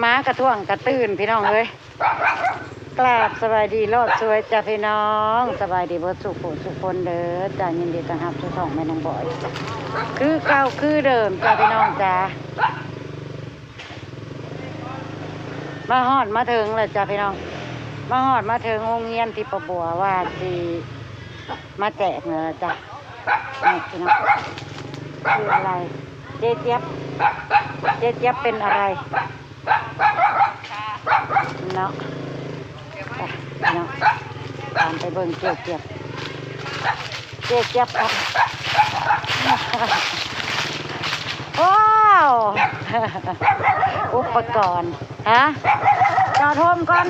ม้ากระท่วงกระตื่นพี่น้องเลยกราบสบายดีโลดสวยจ้าพี่น้องสบายดีบ่สุขสุขคนเด้อจ้ายินดีต้อนรับสู่ช่องแม่น้องบอยคือเก่าคือเดิมจ้าพี่น้องจ้ามาฮอดมาถึงเลยจ้าพี่น้องมาฮอดมาถึงโรงเรียนที่ประบัวว่าที่มาแจกเนอะจ้านี่พี่น้องคืออะไรเจ๊เจี๊ยบเป็นอะไรเนาะไปเนาะตามไปเบิ่งเจ๊เจี๊ยบครับว้าวอุปกรณ์ฮะจอดโฮมก่อน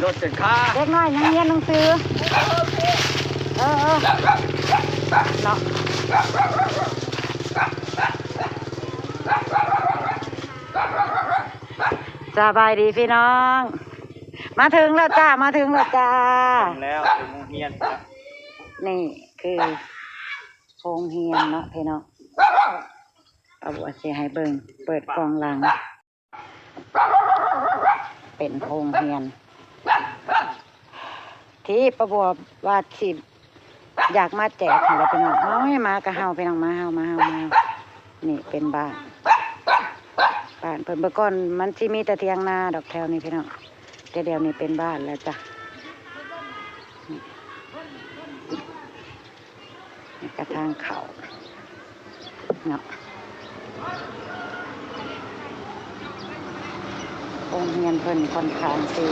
เด็กน้อยยังเรียนหนังสือเนาะสบายดีพี่น้องมาถึงแล้วจ้าถึงแล้วถึงโรงเรียนนี่คือโรงเรียนเนาะพี่น้องเอาบัวเสียให้เบิ่งเปิดกล่องหลังเป็นโรงเรียนที่ประบัวว่าสิอยากมาแจกอะไรพี่น้องเอาให้มากระเฮาพี่น้องมาเฮานี่เป็นบ้านเพิ่นเมื่อก่อนมันที่มีแต่เทียงนาดอกแถวนี้พี่น้องแต่เดี๋ยวนี้เป็นบ้านแล้วจ้ะนี่กระทางเขาเนาะโรงเรียนเพิ่นค่อนข้างสี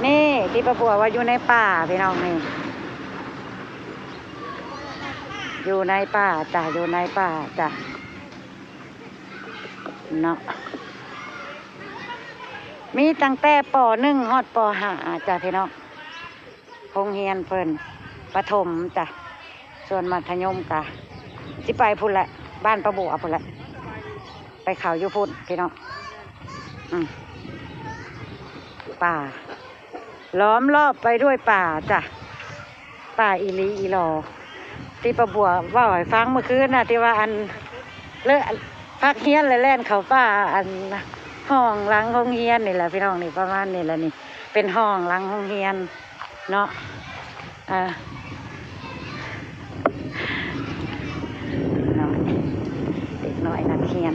นี่ที่ประบัวว่าอยู่ในป่าพี่น้องนี่อยู่ในป่าจ้ะเนาะมีตั้งแต่ป.1 ฮอดป.5จ้ะพี่น้องโรงเรียนเพิ่นประถมจ้ะส่วนมัธยมกะสิไปพุ่นแหละบ้านประบัวพุ่นแหละไปเขาอยู่พุ่นพี่น้องป่าล้อมรอบไปด้วยป่าจ้ะป่าอีลีอีหลอที่ประบัวว่าให้ฟังเมื่อคืนน่ะที่ว่าอันเลอะพักเฮียนเลยแล่นเขาป่าอันห้องหลังโรงเรียนนี่แหละพี่น้องนี่ประมาณนี่แหละนี่เป็นห้องหลังโรงเรียนเนาะเด็กน้อยนักเรียน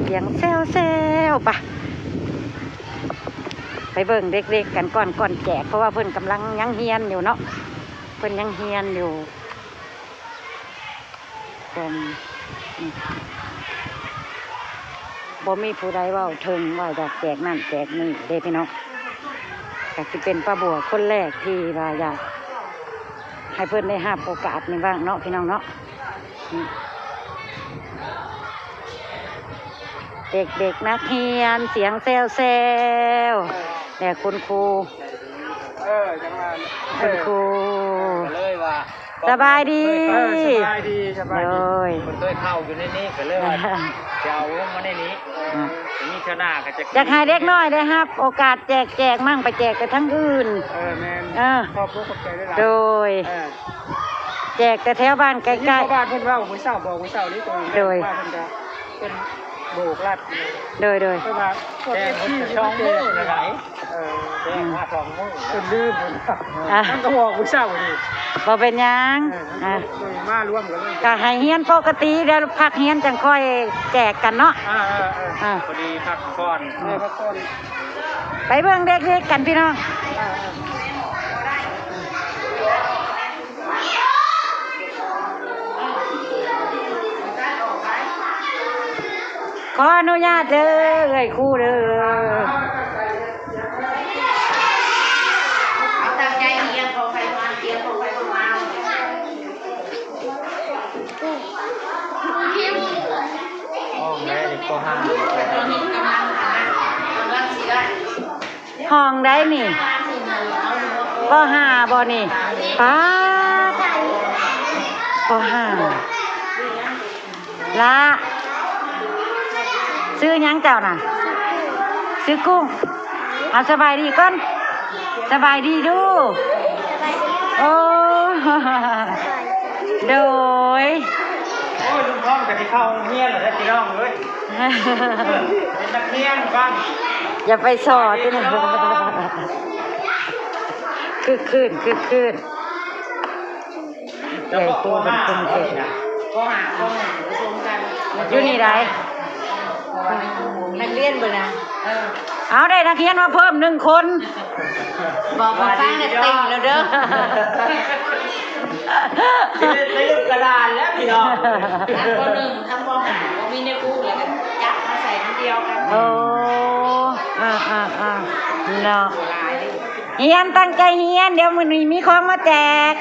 เสียงแซวปะไปเบิ่งเด็กๆกันก่อนแจกเพราะว่าเพิ่นกำลังยังเฮียนอยู่เนาะเพิ่นยังเฮียนอยู่บ่มีผู้ใดเว้าถึงว่าอยากแจกนั่นแจกนี่เด้พี่น้องก็สิเป็นป้าบัวคนแรกที่ว่าอยากให้เพิ่นได้รับโอกาสนี้บ้างเนาะพี่น้องเนาะเด็กๆนักเรียนเสียงแซวแต่คุณครูเลยว่าสบายดีเลยคนเคยเข้าอยู่ในนี้ก็เลยจะเอามาในนี้มีชนะก็จะอยากให้เด็กน้อยได้ครับโอกาสแจกมั่งไปแจกแต่ทั้งอื่นแม่ขอบใจได้หลายโดยแจกแต่แถวบ้านใกล้ๆบ้านเพิ่นว่ามื้อเช้าบอกมื้อเช้านี้ตรงนี้ว่าเพิ่นจะเป็นโบกลัดโดยเพิ่นว่าแจกที่ช่องมือไหนแจกมาช่องมือเพิ่นลืมมันก็บอกมื้อเช้านี่บ่เป็นหยังมาร่วมกันเลยก็ให้เฮียนปกติเดี๋ยวพักเฮียนจังค่อยแจกกันเนาะพอดีพักก่อนไปเบิ่งเด็กๆกันพี่น้องขออนุญาตเด้อเอ้ยครูเด้อตั้งใจเรียนของใครมาเรียนของใครมาห้องได้นี่ป.5บ่นี่ป้าป.5ละซื้อยังเจ้าน่ะซื้อกุ้งเอาสบายดีก่อนสบายดีดูโอ้โดยลุงพ่อมกับที่เข้าเฮียนเหรอพี่น้องเลย เป็นนักเรียนบ้าง อย่าไปสอดที่นี่คือคืนใหญ่โตเป็นคนเก่ง ก็หาผสมกัน อยู่นี่ไร นักเรียนบ่นะเอาได้นักเรียนมาเพิ่ม1 คน บอกมาฟังเนี่ยติ่งแล้วเด้อ ได้รูปกระดานแล้วพี่น้อง ทั้งป .1 ทั้งป .5 มีในคู่แล้วกันจับมาใส่ทีเดียวกัน โอ้เนาะเฮียนตั้งใจเฮียนเดี๋ยวมื้อนี้มีของมาแจก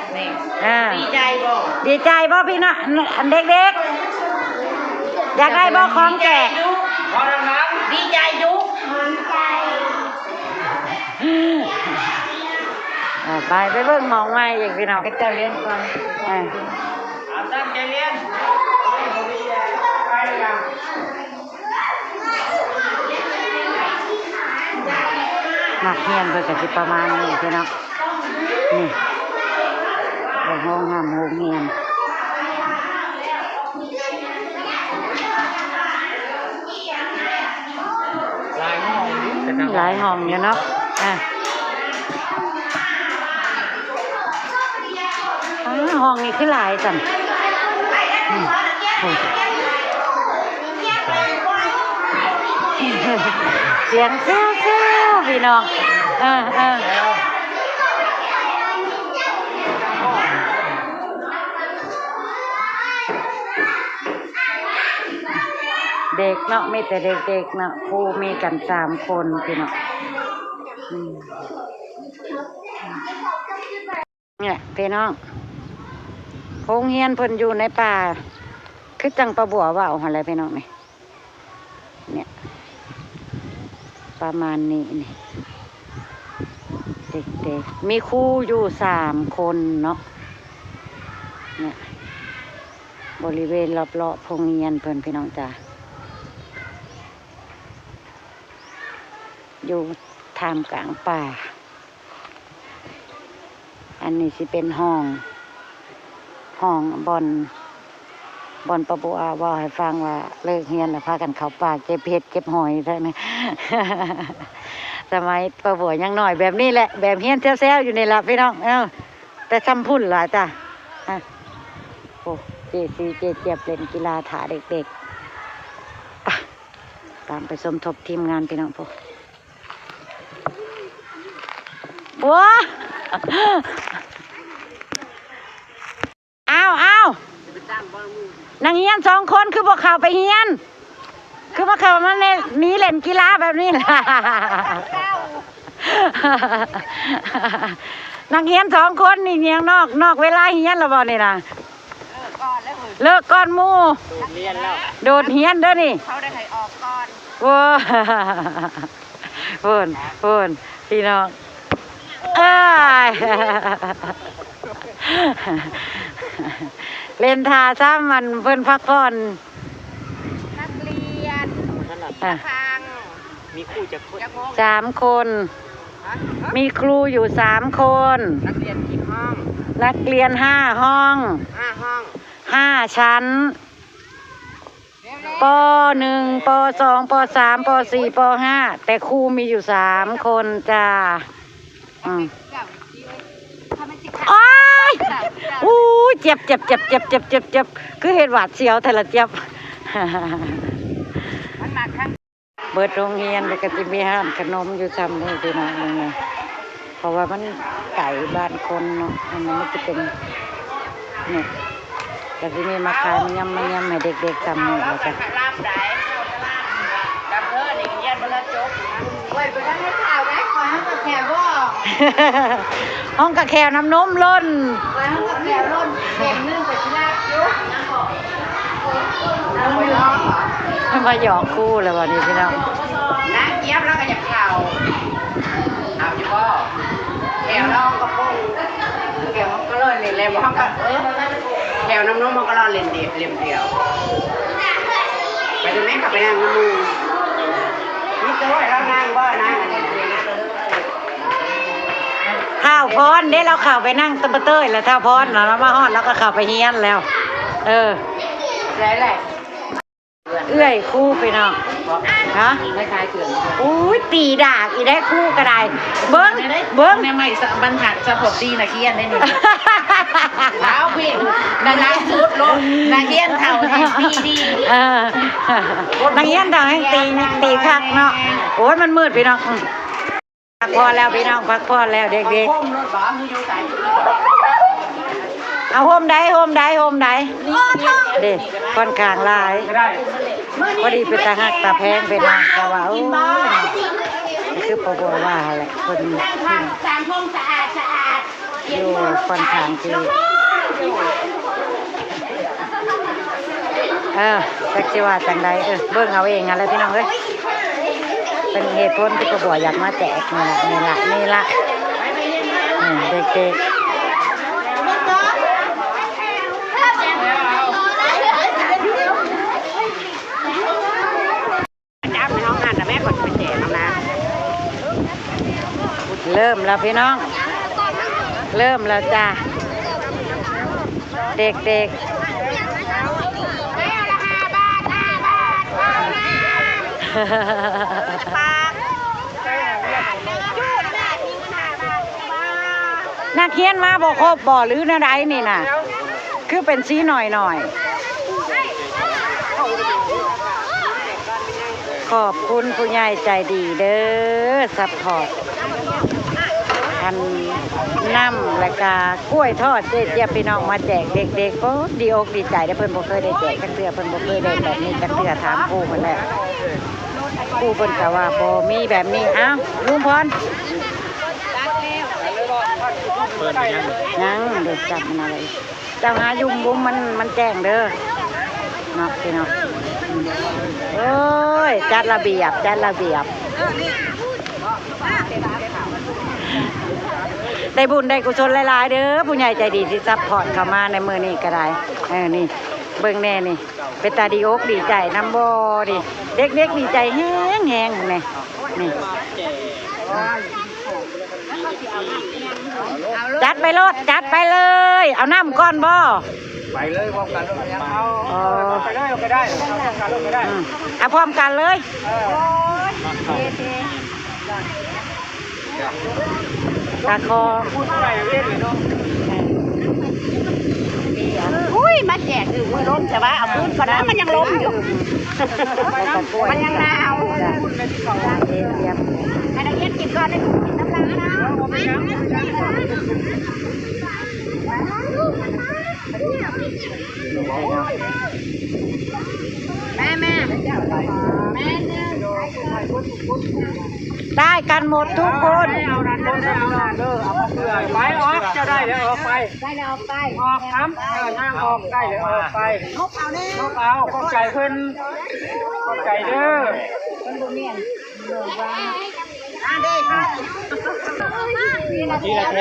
ดีใจบ่ ดีใจบ่พี่น้องเด็กๆอยากได้บ่ของแจก พอดังนั้น ดีใจดุไปเบิ่งหมองใหม่อีกพี่น้อง ก็จะเรียนก่อน ตั้งใจเรียนนักเรียนเพิ่นก็สิประมาณนี้พี่น้องนี่โรงห้ามโรงเรียนหลายห้องอยู่เนาะห้องนี้คือหลายจังเสียงเซี่ยวพี่น้องเด็กเนาะมีแต่เด็กๆเนาะครูมีกัน3 คนพี่เนาะเนี่ยพี่น้องโรงเรียนเพิ่นอยู่ในป่าคือจังปลาบัวว่าเอาอะไรพี่น้องเนี่ยประมาณนี้นี่เด็กๆมีครูอยู่3 คนเนาะเนี่ยบริเวณรอบๆโรงเรียนเพิ่นพี่น้องจ้าอยู่ท่ามกลางป่าอันนี้สิเป็นห้องบอนปะบัวว่าให้ฟังว่าเลิกเรียนแล้วพากันเข้าป่าเก็บเห็ดเก็บหอยใช่ไหม สมัยปะบัวยังหน่อยแบบนี้แหละแบบเฮียนแซวๆอยู่นี่แหละพี่น้องแต่ซ้ำพุ่นหลายจ้ะโอ้เจเจี๊ยบเล่นกีฬาถาเด็กๆตามไปสมทบทีมงานพี่น้องพวกว้าเอานางเฮียน2 คนคือบอกข่าวไปเฮียนคือบอกข่าวมันมีเล่นกีฬาแบบนี้แหละนางเฮียน2 คนนี่เนียงนอกเวลาเฮียนแล้วบ่นี่นะเลิกก่อนหมู่โดดเฮียนเด้อนี่เขาได้ให้ออกก่อน ว้าพูนพี่น้องเล่นทาซ้ำมันเพิ่นพักผ่อนนักเรียนฟังมีครูจะ3 คนมีครูอยู่3 คนนักเรียนกี่ห้องนักเรียน5 ห้อง5 ชั้นป.1 ป.2 ป.3 ป.4 ป.5 แต่ครูมีอยู่3 คนจ้าโอ้ยอู้เจ็บคือเห็ดหวาดเสียวแต่ละเจ็บเบิดโรงเรียนแล้วก็จะมีห้านขนมอยู่ซ้ำนี่พี่น้องนี่เพราะว่ามันไก่บ้านคนเนาะอันนี้มันจะเป็นเนี่ยก็จะมีมาขายมันยำให้เด็กๆซ้ำนี่แล้วกันกับเพื่อนอีกเย็นเวลาจบไว้ไปนั่งให้ข่าวไหมขอให้กับแขกบ่ห้องกะแขวน้ำนมล้นไว้ห้องกะแขวล้นเก่งนึ่งไปที่แรกยุบมาหยอกคู่เลยวันนี้พี่น้องน้ำเจี๊ยบแล้วก็อยากข่าวข่าวอยู่บ่แขวน้องกระปุกแขวก็เลยเล่นห้องกับแขวน้ำนมมันก็รอเล่นเดียวไปดูแม่ขับไปนั่งน้ำมูนี่ตัวเรานั่งบ่นั่งข้าวพรได้เราข่าวไปนั่งตะเต้ยแล้วถ้าพรเรามาฮอดแล้วก็ข่าวไปเฮียนแล้วแหละ เอื้อยคู่ไปเนาะฮะ คล้ายๆเกลือน อุ้ยตีดากอีได้คู่ก็ได้เบิ้ง ในใหม่บรรทัดสะพดดีนะเคียนได้หนึ่งเท้าพี่นาสุดลงนาเคียนเท่าแห่งปีดี นักเรียนดังให้ตีคักเนาะโอ้ยมันมืดพี่น้องพักพอแล้วพี่น้องพักพอแล้วเด็ก ก้มรถบ้ามืออยู่ไหน ๆเอาโฮมได้เด็กค่อนข้างหลายพอดีเป็นตาหักตาแพงเป็นนางแต่ว่าโอ้ยนี่คือปบัวว่าแหละคน สามห้องสะอาดอยู่ค่อนข้างที่จักสิว่าจังใดเบิ่งเอาเองอะไรพี่น้องเอ้ยเป็นเหตุผลที่ปบัวอยากมาแจกนี่ละเด็กๆเริ่มแล้วพี่น้องเริ่มแล้วจ้าเด็กนักเรียนมาบ่ครบบ่หรือนาใดนี่น่ะคือเป็นซีหน่อยขอบคุณผู้ใหญ่ใจดีเด้อซัพพอร์ตอันน้ำและกากล้วยทอดเจี๊ยบพี่น้องมาแจกเด็กๆก็ดีอกดีใจได้เพิ่นบ่เคยได้แจกจักเทื่อเพิ่นบ่เคยได้แบบนี้จักเทื่อถามครูเพิ่นแล้วครูเพิ่นก็ว่าบ่มีแบบนี้เอ้าลุงพรยังเด็กจับมันอะไรเจ้าหายุ่งบุ้มมันแจ้งเด้อเนาะพี่น้องโอ้ยจัดระเบียบได้บุญได้กุศลหลายๆเด้อผู้ใหญ่ใจดีที่ซัพพอร์ตเข้ามาในมือนี้ก็ได้นี่เบิ่งแน่นี่เป็นตาดีอกดีใจน้ำบ่ดิเด็กๆดีใจแห้งๆนี่จัดไปเลยเอาน้ำก้อนบ่ไปเลยพร้อมกันเลยเอาไปได้เอาพร้อมกันเลยตาคอพูดอะไรเล่นเลยเนาะอุ้ยมาแจกคือมือล้มแต่ว่าเอาพื้นก่อนนะมันยังล้มอยู่มันยังหนาวให้นักเรียนกินก่อนได้กินน้ำร้านนะแม่ได้กันหมดทุกคนไปออกจะได้แล้วออกไปออกน้ำน้ำออกได้เลยออกไปนกเอาเข้าใจเพิ่นเข้าใจเด้อทีละแถ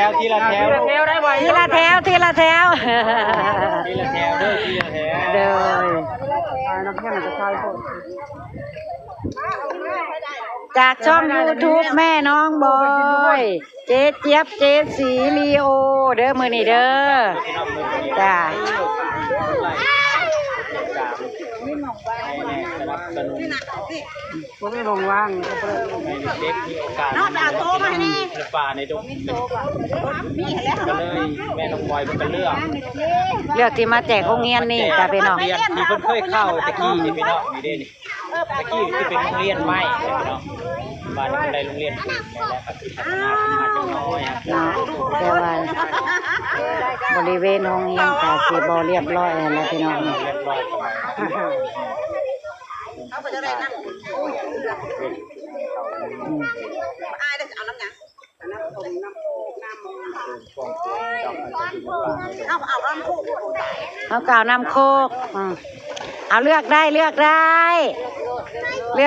วได้ไวทีละแถวเด้อเด้อน้ำแข็งจะใช่พวกจากช่อง YouTube แม่น้องบอยเจ๊เจี๊ยบเจ๊สีลีโอเด้อมือนี่เด้อจ้าผมไม่ลงว่างเด็กมีโอกาสป่าในดงก็เลยแม่น้องบอยเป็นเลือกที่มาแจกโรงเรียนนี่จ้าพี่น้องมีคนเคยเข้าตะกี้นี่พี่น้องนี่เด้นี่ตะกี้ที่เป็นโรงเรียนใหม่พี่น้องบ้านคนใดโรงเรียนถูกแล้วก็พัฒนาขึ้นมาจังน้อยแต่ว่าบริเวณโรงเรียนก็สิบ่เรียบร้อยแล้วพี่น้องเรียบร้อยเอากล่าวน้ำโคกเอาเลือกได้เด็ก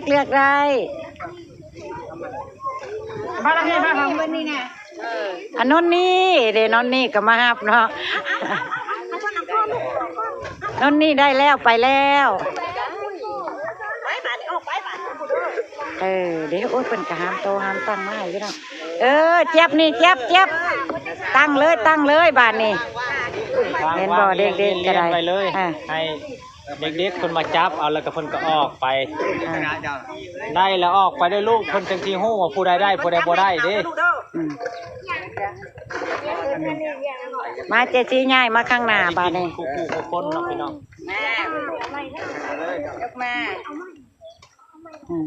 ๆเลือกได้มาแล้วมาครับวันนี้เนี่ยอันนนนี่เดี๋ยวนนนี่ก็มาฮับเนาะนนนี่ได้แล้วไปแล้วเดี๋ยวโอ๊ยเป็นกระหามโตหามตั้งมาให้พี่น้องเจ็บนี่เจ็บตั้งเลยบ้านนี่เห็นบ่เด็กๆก็ได้ไปเลยให้ เด็กๆคนมาจับเอาแล้วก็เพิ่นก็ออกไป อ่า ได้แล้วออกไปได้ลูกเพิ่นจังสิฮู้ว่าผู้ใดได้ผู้ใดบ่ได้เด้ อืมมาเจซีง่ายมาข้างหน้าบาดนี้ คู่คนเนาะพี่น้อง แม่ยกมา อืม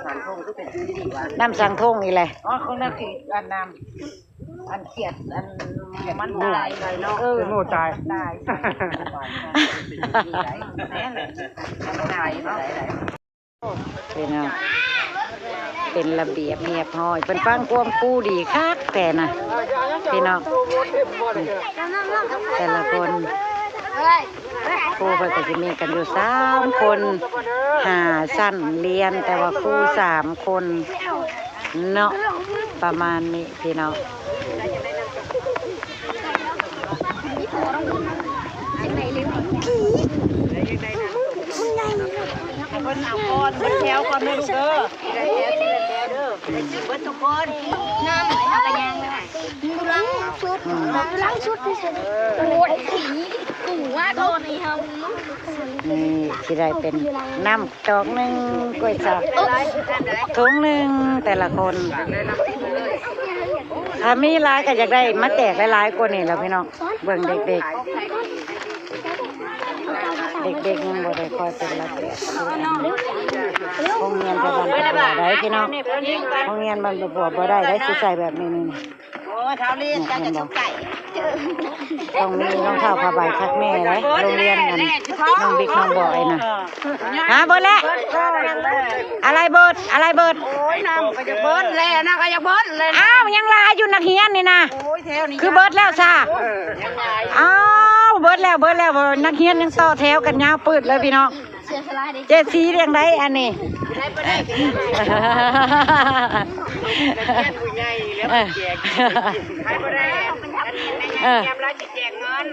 สันทงก็เป็นชื่อดีวะ น้ำสังทงอีแหละ อ๋อคนนั้นคืออันนำอันเขียดอันมันตายเลยเนาะ เป็นงูตาย ตายแม่เลยตายเนาะ เป็นระเบียบเรียบร้อยเป็นฟังความครู่ดีคักแต่นะพี่น้องแต่ละคนครูเพิ่นก็จะมีกันอยู่3 คนสั้นเรียนแต่ว่าครู3 คนเนาะประมาณนี้พี่น้อง คนเอาก่อนคนแถวก่อนเลยลูกเด้อเบิดทุกคนน้ำเอาไปยังเลยล้างชุดที่ฉันโอ้ยกูว่าโดนไอ้เฮา นี่ที่ได้เป็นน้ำจอกหนึ่งกล้วยสับถุงหนึ่งแต่ละคนถ้ามีหลายก็อยากได้มาแจกหลายๆคนนี่แหล้วพี่น้องเบิ่งเด็กๆเด็กๆยังบ่ได้คอยเป็นระเบียบโรงเรียนบ้านบัวได้พี่น้องโรงเรียนบ้านบัวบ่ได้ได้สิใส่แบบนี้นี่ โอ้เท้าเล่นกันจะชุบไก่ ต้องมีรองเท้าผ้าใบคักแม่เลยโรงเรียนกันน้องบิ๊กน้องบอยนะหาเบิดแล้วอะไรเบิดอะไรเบิด โอ้ยน้ำก็จะเบิดแล้วนะก็จะเบิดเลย อ้าวยังลายอยู่นักเรียนนี่นะ โอ้ยแถวนี้ คือเบิดแล้วจ้า ยังไง อ้าวเบิดแล้วนักเรียนยังต่อแถวกันยาวปืดเลยพี่น้องเจสีเรียงได้อันนี้ ได้ปะได้ผู้ใหญ่แล้วแจกใครบ่ได้อันนี้แม่ใหญ่เตรียมแล้วจะแจกเงิน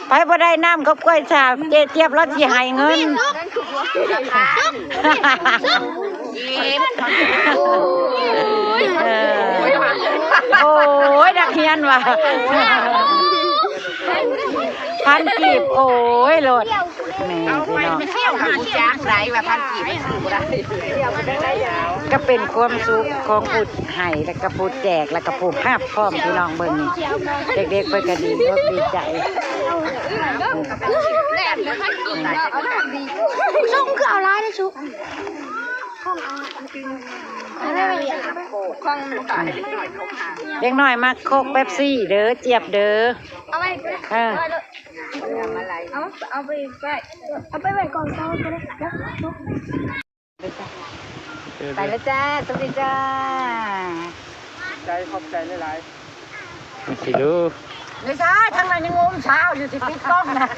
ไปบ่ได้น้ำกับกล้วยฉาบเจี๊ยบแล้วสิให้เงิน โอ้ยนักเรียนว่ะพันกีบโอ้ยโหลดนี่ เอาไป พี่น้อง เที่ยวหาจักไรว่าพันกี่ไม่ซื้อบ่ได้ ก็เป็นความสุขของผู้ให้และก็ผู้แจกและก็ผู้ภาพพร้อมพี่น้องเบิ่งนี่เด็กๆเพิ่นก็ดีอกดีใจ ชุกคือเอาลายได้ชุก เด็กน้อยมาโคกเป๊ปซี่เด้อเจี๊ยบเด้อ เอาไป เอาไปไว้ก่อนเช้าก็ได้ ไปแล้วจ้าสวัสดีจ้า ใจขอบใจหลายๆสิดู ไม่ใช่ทั้งนั้นยังงมเช้าอยู่ที่ปิดกล้องนะ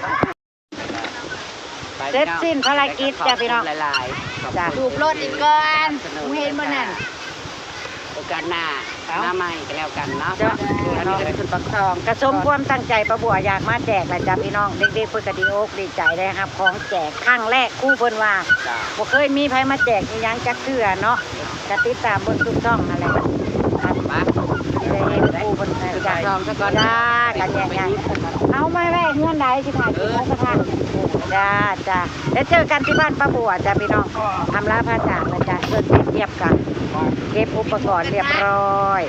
เสร็จสิ้นภารกิจจ้าพี่น้องหลายๆจ้า ดูรถอีกก่อนมึงเห็นบ่นั่นโอกาสหน้ามาใหม่ก็แล้วกันเนาะ จ้าน้องสุดปักทองกระสมความตั้งใจประบัวอยากมาแจกแหละจ้าพี่น้องเด็กๆเพื่อกดีอกดีใจได้ครับของแจกครั้งแรกคู่เพิ่นว่าบ่เคยมีไผมาแจกอีหยังจักเทื่อเนาะก็ติดตามเบิ่งทุกช่องนั่นแหละได้เห็นคู่เพิ่นจ้าจ้ากันใหญ่ๆเอาไม่แม่เงื่อนใดสิถ่ายคลิปหมูกระทะจ้าแล้วเจอกันที่บ้านป้าบัวจ้าพี่น้องทำลาผ้าจากนะจ้าเพื่อนเทียบกันเก็บอุปกรณ์เรียบร้อย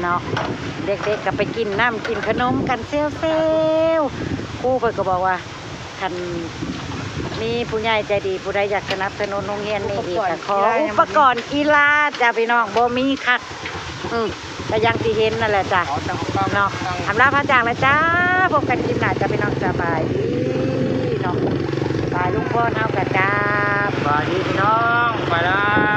เนาะเด็กๆก็ไปกินน้ำกินขนมกันเซลครู่เพิ่นก็บอกว่าคันมีผู้ใหญ่ใจดีผู้ใดอยากสนับสนุนโรงเรียนนี่อีกก็ขออุปกรณ์กีฬาจ้าพี่น้องบ่มีคักแต่อยังที่เห็นนั่นแหละจ้ะเนาะทำลาพระจางแล้วจ้าพบกันคลิปหน้าจ้าพี่น้องสบายดีเนาะบายลุงพ่อเฮากันจ้า สวัสดีพี่น้องไปแล้ว